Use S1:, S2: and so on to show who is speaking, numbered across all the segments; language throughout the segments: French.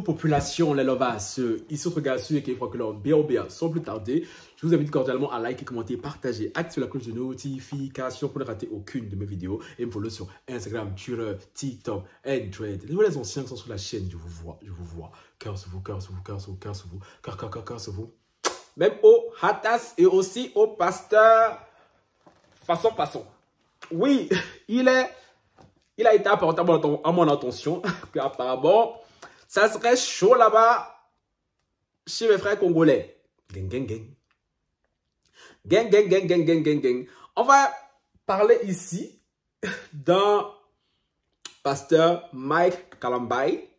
S1: Bonjour population, les lovas, ici votre gars qui est Franklin BOBA. Sans plus tarder, je vous invite cordialement à liker, commenter, partager, activer la cloche de notification pour ne rater aucune de mes vidéos et me follow sur Instagram, Twitter, TikTok et Threads. Les anciens qui sont sur la chaîne, je vous vois. Cœur sur vous, cœur sur vous, cœur sur vous, cœur sur vous, cœur sur vous. Même au Hatas et aussi au pasteur. Façon. Oui, il a été apporté à mon attention qu'apparemment, ça serait chaud là-bas chez mes frères congolais. Gang. On va parler ici d'un pasteur Mike Kalambay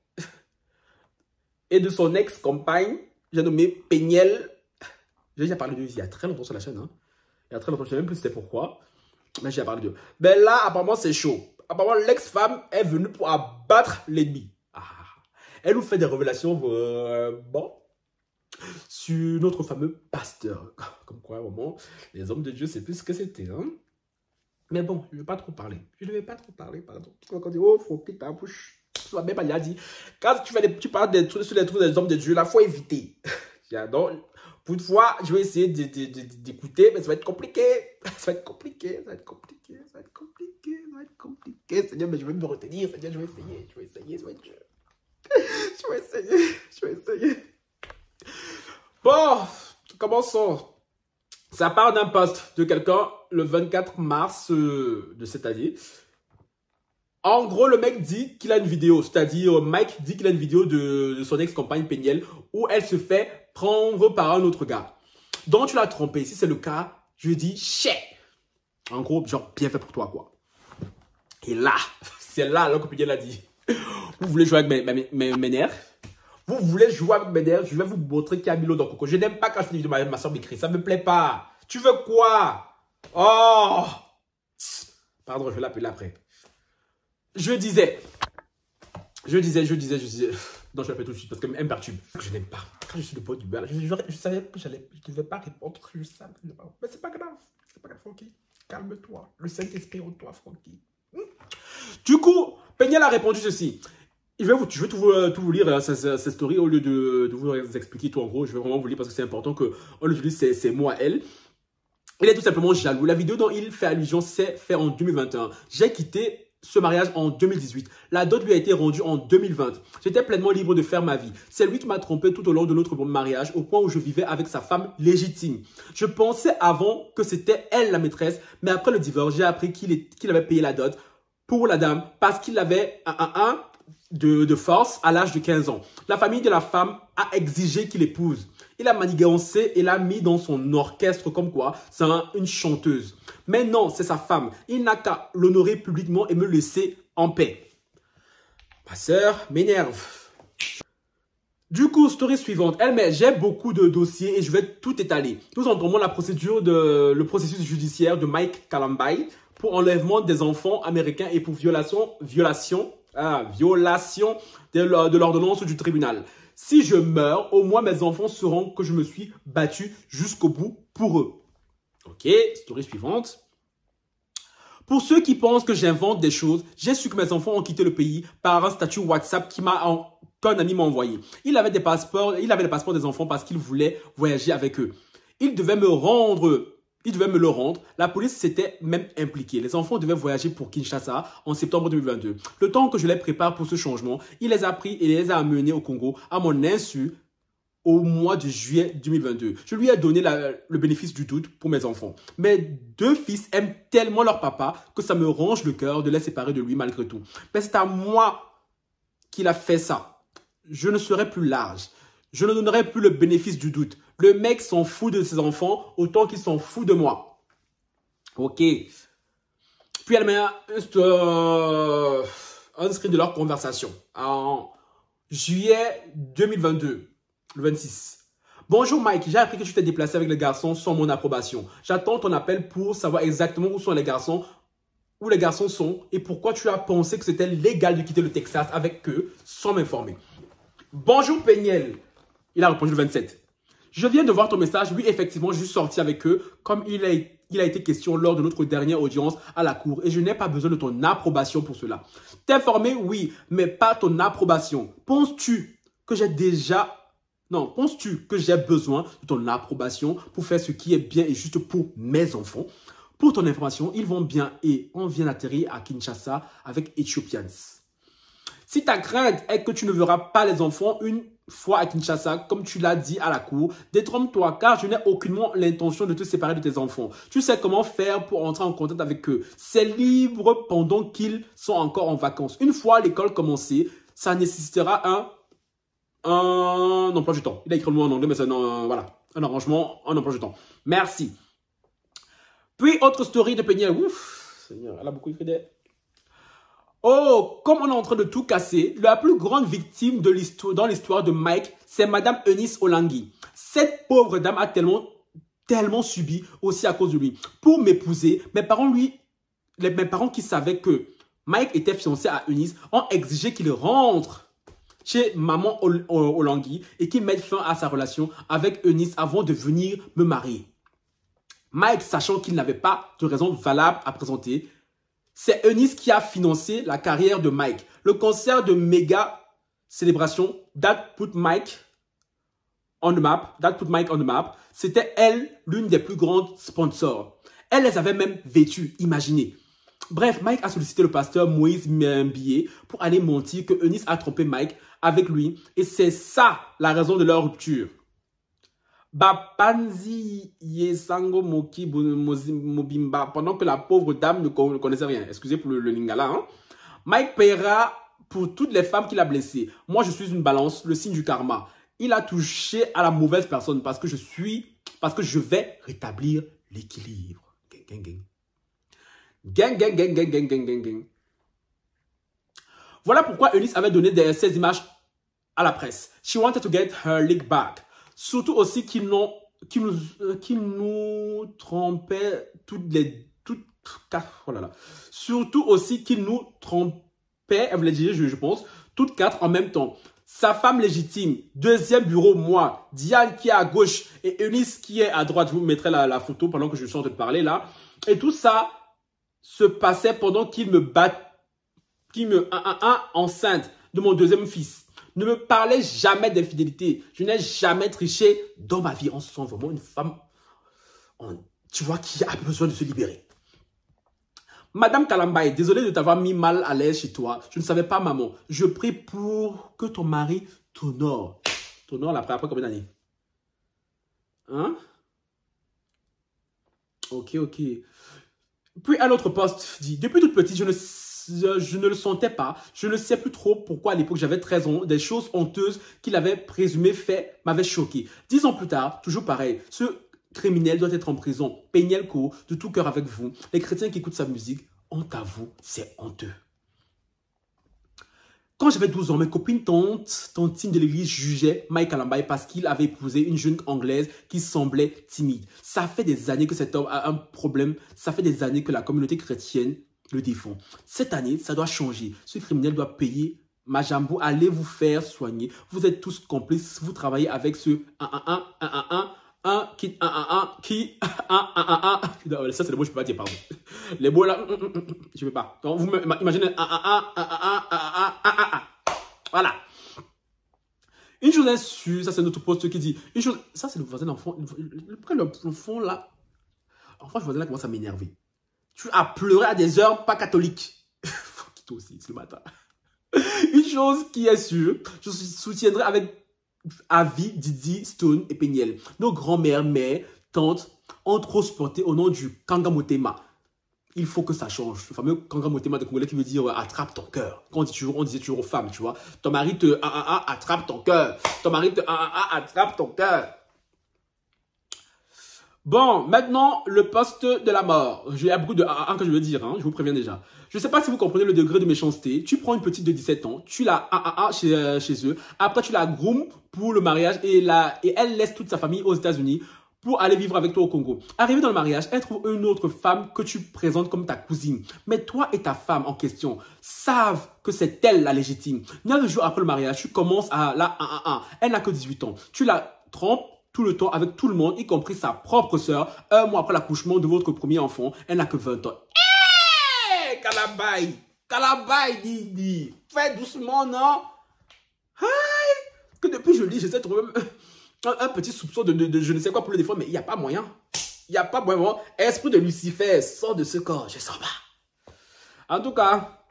S1: et de son ex-compagne, j'ai nommé Peniel. J'ai déjà parlé d'eux il y a très longtemps sur la chaîne. Hein. Il y a très longtemps, je ne sais même plus c'était pourquoi. Mais j'ai parlé d'eux. Mais là, apparemment, c'est chaud. Apparemment, l'ex-femme est venue pour abattre l'ennemi. Elle nous fait des révélations sur notre fameux pasteur. Comme quoi, vraiment, les hommes de Dieu, c'est plus ce que c'était. Hein? Mais bon, je ne vais pas trop parler. Pardon. Quand on dit, oh, faut quitter ta bouche. Même il a dit, quand tu parles des trucs sur les trucs des hommes de Dieu, là, il faut éviter. Donc, pour une fois, je vais essayer d'écouter, mais ça va être compliqué. Ça va être compliqué. Seigneur, mais je vais me retenir. Seigneur, je vais essayer. Ça va être dur. Je vais essayer. Bon, commençons. Ça part d'un post de quelqu'un le 24 mars de cette année. En gros, le mec dit qu'il a une vidéo, c'est-à-dire Mike dit qu'il a une vidéo de son ex-compagne Peniel où elle se fait prendre par un autre gars. Donc tu l'as trompé. Si c'est le cas, je lui dis chais. En gros, genre bien fait pour toi quoi. Et là, c'est là que Peniel a dit. Vous voulez jouer avec mes nerfs? Vous voulez jouer avec mes nerfs? Je vais vous montrer qu'il y a Milo dans Coco. Je n'aime pas quand je fais des vidéos ma soeur m'écrit. Ça ne me plaît pas. Tu veux quoi? Oh! Pardon, je vais l'appeler après. Je disais. Non, je l'appelle tout de suite parce qu'elle me perturbe. Je n'aime pas. Quand je suis de bonne humeur, je savais que je ne devais pas répondre. Je savais pas. Mais c'est pas grave. Francky. Calme-toi. Le Saint-Esprit en toi, Francky. Du coup, Peniel a répondu ceci. Je vais tout vous lire cette story au lieu de vous expliquer tout en gros. Je vais vraiment vous lire parce que c'est important qu'on utilise ces mots à elle. Il est tout simplement jaloux. La vidéo dont il fait allusion s'est faite en 2021. J'ai quitté ce mariage en 2018. La dot lui a été rendue en 2020. J'étais pleinement libre de faire ma vie. C'est lui qui m'a trompé tout au long de notre mariage au point où je vivais avec sa femme légitime. Je pensais avant que c'était elle la maîtresse, mais après le divorce, j'ai appris qu'il avait payé la dot pour la dame parce qu'il avait un de force à l'âge de 15 ans. La famille de la femme a exigé qu'il épouse. Il a manigancé et l'a mis dans son orchestre comme quoi c'est une chanteuse. Mais non, c'est sa femme. Il n'a qu'à l'honorer publiquement et me laisser en paix. Ma sœur m'énerve. Du coup, story suivante. Elle met, j'ai beaucoup de dossiers et je vais tout étaler. Nous entendons le processus judiciaire de Mike Kalambay pour enlèvement des enfants américains et pour violation de l'ordonnance du tribunal. Si je meurs, au moins mes enfants sauront que je me suis battu jusqu'au bout pour eux. Ok, story suivante. Pour ceux qui pensent que j'invente des choses, j'ai su que mes enfants ont quitté le pays par un statut WhatsApp qu'un ami m'a envoyé. Il avait les passeports des enfants parce qu'il voulait voyager avec eux. Il devait me le rendre. La police s'était même impliquée. Les enfants devaient voyager pour Kinshasa en septembre 2022. Le temps que je les prépare pour ce changement, il les a pris et les a amenés au Congo à mon insu au mois de juillet 2022. Je lui ai donné le bénéfice du doute pour mes enfants. Mes deux fils aiment tellement leur papa que ça me ronge le cœur de les séparer de lui malgré tout. Mais c'est à moi qu'il a fait ça. Je ne serai plus large. Je ne donnerai plus le bénéfice du doute. Le mec s'en fout de ses enfants autant qu'il s'en fout de moi. Ok. Puis elle met un screen de leur conversation en juillet 2022, le 26. Bonjour Mike, j'ai appris que tu t'es déplacé avec les garçons sans mon approbation. J'attends ton appel pour savoir exactement où les garçons sont et pourquoi tu as pensé que c'était légal de quitter le Texas avec eux sans m'informer. Bonjour Peniel. Il a répondu le 27. Je viens de voir ton message. Oui, effectivement, je suis sorti avec eux comme il a été question lors de notre dernière audience à la cour et je n'ai pas besoin de ton approbation pour cela. T'informer, oui, mais pas ton approbation. Penses-tu que j'ai déjà... Non, penses-tu que j'ai besoin de ton approbation pour faire ce qui est bien et juste pour mes enfants? Pour ton information, ils vont bien et on vient d'atterrir à Kinshasa avec Ethiopians. Si ta crainte est que tu ne verras pas les enfants une fois à Kinshasa, comme tu l'as dit à la cour, détrompe-toi car je n'ai aucunement l'intention de te séparer de tes enfants. Tu sais comment faire pour entrer en contact avec eux. C'est libre pendant qu'ils sont encore en vacances. Une fois l'école commencée, ça nécessitera un emploi du temps. Il a écrit le mot en anglais, mais c'est voilà, un arrangement, un emploi du temps. Merci. Puis, autre story de Peniel. Ouf, Seigneur, elle a beaucoup écrit des... Oh, comme on est en train de tout casser, la plus grande victime de dans l'histoire de Mike, c'est Madame Eunice Olangui. Cette pauvre dame a tellement subi aussi à cause de lui. Pour m'épouser, mes parents qui savaient que Mike était fiancé à Eunice ont exigé qu'il rentre chez maman Olangui et qu'il mette fin à sa relation avec Eunice avant de venir me marier. Mike, sachant qu'il n'avait pas de raison valable à présenter, c'est Eunice qui a financé la carrière de Mike. Le concert de méga célébration That Put Mike on the Map, c'était elle l'une des plus grandes sponsors. Elle les avait même vêtues, imaginez. Bref, Mike a sollicité le pasteur Moïse Mbie pour aller mentir que Eunice a trompé Mike avec lui et c'est ça la raison de leur rupture. Bapanzi Yesango Moki Mobimba, pendant que la pauvre dame ne connaissait rien. Excusez pour le lingala. Hein? Mike paiera pour toutes les femmes qu'il a blessées. Moi, je suis une balance, le signe du karma. Il a touché à la mauvaise personne parce que je vais rétablir l'équilibre. Gang, gang, gang. Gang, gang, gang, gang, gang, gang, gang, gang. Voilà pourquoi Eunice avait donné ces images à la presse. She wanted to get her league back. Surtout aussi qu'ils nous trompaient Surtout aussi qu'ils nous trompaient, elle voulait dire, je pense, toutes quatre en même temps. Sa femme légitime, deuxième bureau, moi, Diane qui est à gauche et Eunice qui est à droite. Je vous mettrai la photo pendant que je suis en train de parler là. Et tout ça se passait pendant qu'il me enceinte de mon deuxième fils. Ne me parlez jamais d'infidélité. Je n'ai jamais triché dans ma vie. On sent vraiment une femme, tu vois, qui a besoin de se libérer. Madame Kalambaye, désolé de t'avoir mis mal à l'aise chez toi. Je ne savais pas, maman. Je prie pour que ton mari t'honore. T'honore après combien d'années? Hein? Ok. Puis un autre poste dit, depuis toute petite, je ne le sentais pas. Je ne sais plus trop pourquoi à l'époque j'avais 13 ans. Des choses honteuses qu'il avait présumé fait m'avaient choqué. 10 ans plus tard, toujours pareil. Ce criminel doit être en prison. Penielco, de tout cœur avec vous. Les chrétiens qui écoutent sa musique, honte à vous, c'est honteux. Quand j'avais 12 ans, mes copines tantines de l'église jugeaient Mike Kalambaye parce qu'il avait épousé une jeune anglaise qui semblait timide. Ça fait des années que cet homme a un problème. Ça fait des années que la communauté chrétienne le défend. Cette année, ça doit changer. Ce criminel doit payer. Majambo, allez vous faire soigner. Vous êtes tous complices. Vous travaillez avec ce ça c'est les mots que je peux pas dire, pardon. Les mots là, je peux pas. Donc vous imaginez voilà. Une chose est sûre, ça c'est notre poste qui dit une chose, ça c'est le voisin d'enfant. L'enfant là, enfin le voisin là commence à m'énerver. Tu as pleuré à des heures pas catholiques. Toi aussi, c'est le matin. Une chose qui est sûre, je soutiendrai avec Avi, Didi, Stone et Peniel. Nos grands-mères, mères, tantes ont trop supporté au nom du Kangamotema. Il faut que ça change. Le fameux Kangamotema de Congolais qui veut dire attrape ton cœur. Quand on disait toujours aux femmes, tu vois. Ton mari te attrape ton cœur. Ton mari te attrape ton cœur. Bon, maintenant, le poste de la mort. Il y a beaucoup de que je veux dire, hein, je vous préviens déjà. Je ne sais pas si vous comprenez le degré de méchanceté. Tu prends une petite de 17 ans, tu la chez eux. Après, tu la groomes pour le mariage et elle laisse toute sa famille aux États-Unis pour aller vivre avec toi au Congo. Arrivé dans le mariage, elle trouve une autre femme que tu présentes comme ta cousine. Mais toi et ta femme en question savent que c'est elle la légitime. 9 jours après le mariage, tu commences à la Elle n'a que 18 ans. Tu la trompes tout le temps avec tout le monde, y compris sa propre sœur. Un mois après l'accouchement de votre premier enfant, elle n'a que 20 ans. Hé, Kalambaye, Didi, fais doucement, non? Hey, que depuis je lis, j'essaie de trouver un petit soupçon de je ne sais quoi pour le défendre, mais il n'y a pas moyen. Il n'y a pas moyen. Esprit de Lucifer, sort de ce corps, je ne sors pas. En tout cas,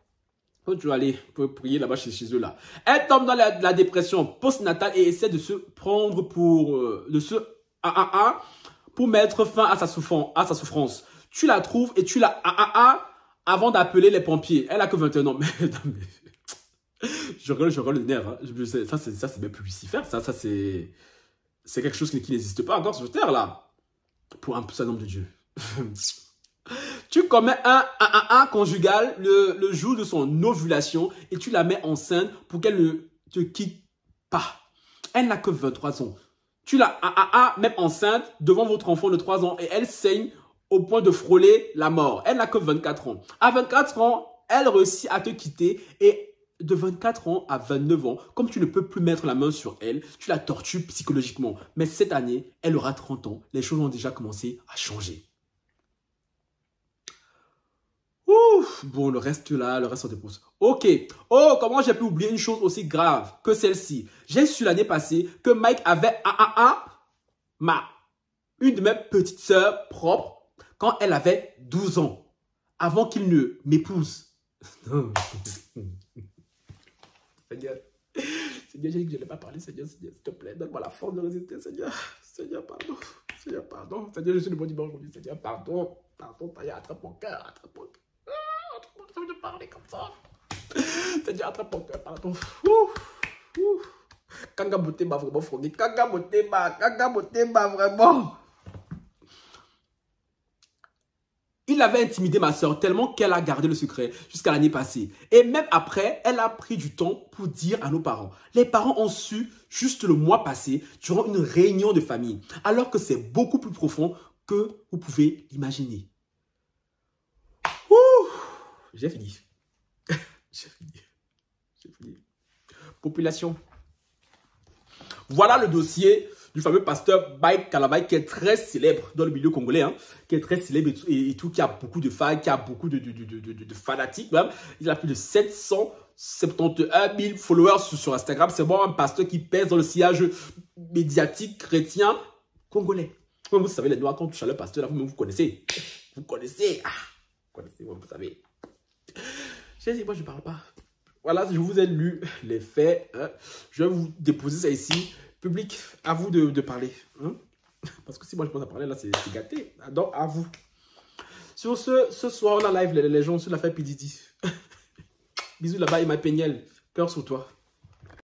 S1: faut toujours aller pour prier là-bas chez eux là. Elle tombe dans la dépression postnatale et essaie de se prendre pour pour mettre fin à sa souffrance. Tu la trouves et tu la avant d'appeler les pompiers. Elle a que 21 ans. Mais je rigole le nerf. Hein. Ça c'est même plus Lucifer. Ça c'est quelque chose qui n'existe pas encore sur Terre là. Pour un certain nombre de dieux. Tu commets un conjugal le jour de son ovulation et tu la mets enceinte pour qu'elle ne te quitte pas. Elle n'a que 23 ans. Tu la même enceinte devant votre enfant de 3 ans et elle saigne au point de frôler la mort. Elle n'a que 24 ans. À 24 ans, elle réussit à te quitter et de 24 ans à 29 ans, comme tu ne peux plus mettre la main sur elle, tu la tortures psychologiquement. Mais cette année, elle aura 30 ans. Les choses ont déjà commencé à changer. Ouf, bon, le reste là, le reste on dépose. Ok. Oh, comment j'ai pu oublier une chose aussi grave que celle-ci. J'ai su l'année passée que Mike avait une de mes petites sœurs propres quand elle avait 12 ans, avant qu'il ne m'épouse. Seigneur, j'ai dit que je n'allais pas parler, Seigneur, s'il te plaît, donne-moi la force de résister, Seigneur. Seigneur, pardon. Seigneur, pardon. Seigneur, je suis le bon dimanche aujourd'hui, Seigneur, pardon. Pardon, Seigneur, attrape mon cœur, attrape mon cœur. De parler comme ça. Seigneur, attrape mon cœur, pardon. Kanga Motema, vraiment, Froggy. Kanga Motema, vraiment. Il avait intimidé ma soeur tellement qu'elle a gardé le secret jusqu'à l'année passée. Et même après, elle a pris du temps pour dire à nos parents. Les parents ont su juste le mois passé durant une réunion de famille. Alors que c'est beaucoup plus profond que vous pouvez l'imaginer. J'ai fini. J'ai fini. Population. Voilà le dossier du fameux pasteur Mike Kalabay qui est très célèbre dans le milieu congolais, hein, qui est très célèbre et tout, qui a beaucoup de fans, qui a beaucoup de fanatiques même. Il a plus de 771 000 followers sur Instagram. C'est vraiment un pasteur qui pèse dans le sillage médiatique chrétien congolais. Vous savez, les Noirs, quand on touche à le pasteur, là, vous connaissez. Vous connaissez. Vous savez. J'ai dit, moi, je ne parle pas. Voilà, je vous ai lu les faits. Hein. Je vais vous déposer ça ici. Public, à vous de parler. Hein? Parce que si moi je pense à parler, là, c'est gâté. Donc, à vous. Sur ce soir, on a live les gens sur l'affaire PDD. Bisous là-bas, Emma Peignel. Cœur sur toi.